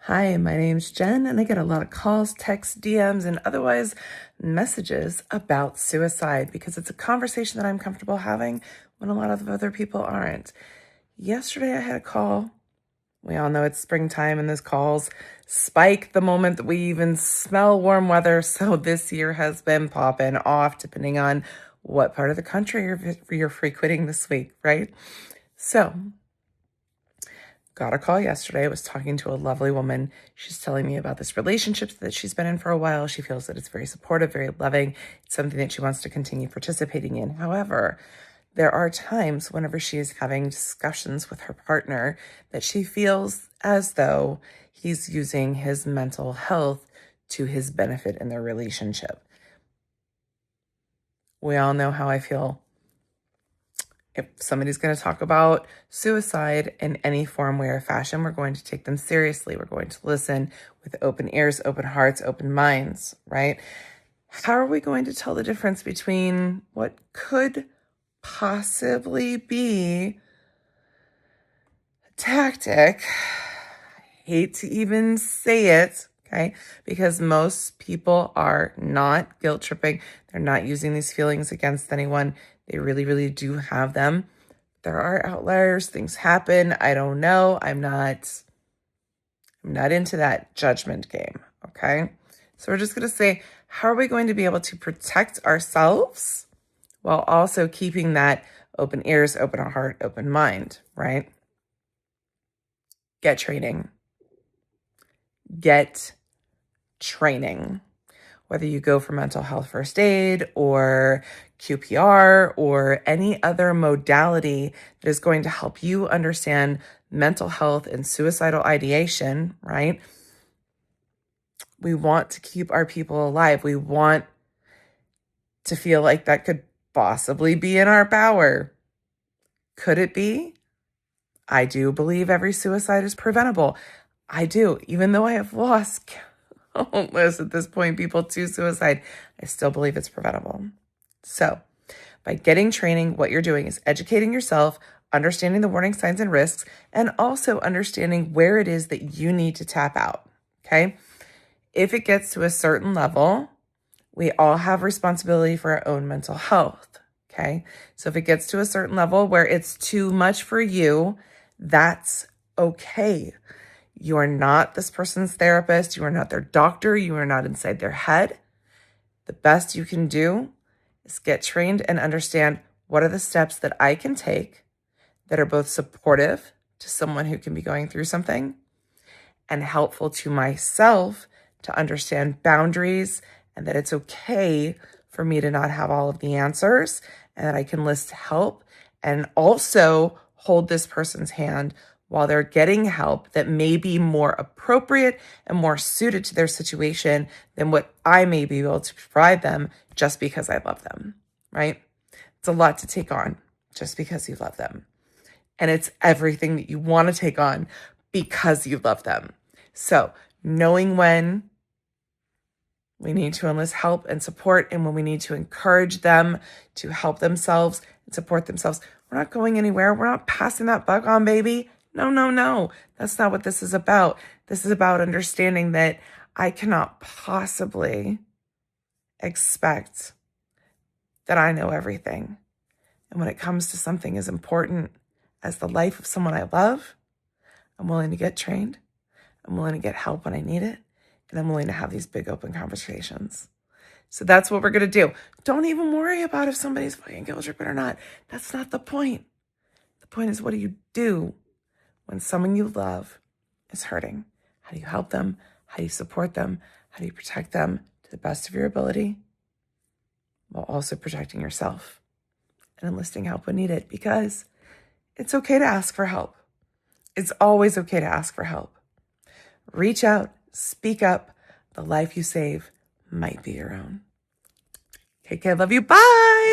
Hi, my name's Jen, and I get a lot of calls, texts, DMs, and otherwise messages about suicide because it's a conversation that I'm comfortable having when a lot of other people aren't. Yesterday, I had a call. We all know it's springtime, and those calls spike the moment that we even smell warm weather. So this year has been popping off, depending on what part of the country you're frequenting this week, right? So, got a call yesterday. I was talking to a lovely woman. She's telling me about this relationship that she's been in for a while. She feels that it's very supportive, very loving. It's something that she wants to continue participating in. However, there are times whenever she is having discussions with her partner that she feels as though he's using his mental health to his benefit in their relationship. We all know how I feel. If somebody's going to talk about suicide in any form, way, or fashion, we're going to take them seriously. We're going to listen with open ears, open hearts, open minds, right? How are we going to tell the difference between what could possibly be a tactic? I hate to even say it, okay? Because most people are not guilt tripping. They're not using these feelings against anyone. They really, really do have them. There are outliers. Things happen. I don't know. I'm not into that judgment game, okay? So we're just going to say, how are we going to be able to protect ourselves while also keeping that open ears, open heart, open mind, right? Get training. Get training. Whether you go for mental health first aid or QPR or any other modality that is going to help you understand mental health and suicidal ideation, right? We want to keep our people alive. We want to feel like that could possibly be in our power. Could it be? I do believe every suicide is preventable. I do, even though I have lost countless at this point people to suicide, I still believe it's preventable. So by getting training, what you're doing is educating yourself, understanding the warning signs and risks, and also understanding where it is that you need to tap out, okay? If it gets to a certain level, we all have responsibility for our own mental health, okay? So if it gets to a certain level where it's too much for you, that's okay. You are not this person's therapist. You are not their doctor. You are not inside their head. The best you can do is get trained and understand what are the steps that I can take that are both supportive to someone who can be going through something and helpful to myself to understand boundaries and that it's okay for me to not have all of the answers and that I can list help and also hold this person's hand while they're getting help that may be more appropriate and more suited to their situation than what I may be able to provide them just because I love them, right? It's a lot to take on just because you love them. And it's everything that you want to take on because you love them. So knowing when we need to enlist help and support and when we need to encourage them to help themselves and support themselves. We're not going anywhere. We're not passing that buck on, baby. No. That's not what this is about. This is about understanding that I cannot possibly expect that I know everything. And when it comes to something as important as the life of someone I love, I'm willing to get trained. I'm willing to get help when I need it. And I'm willing to have these big open conversations. So that's what we're going to do. Don't even worry about if somebody's fucking guilt tripping or not. That's not the point. The point is, what do you do when someone you love is hurting? How do you help them? How do you support them? How do you protect them to the best of your ability while also protecting yourself and enlisting help when needed? Because it's okay to ask for help. It's always okay to ask for help. Reach out, speak up. The life you save might be your own. Take care. Love you. Bye.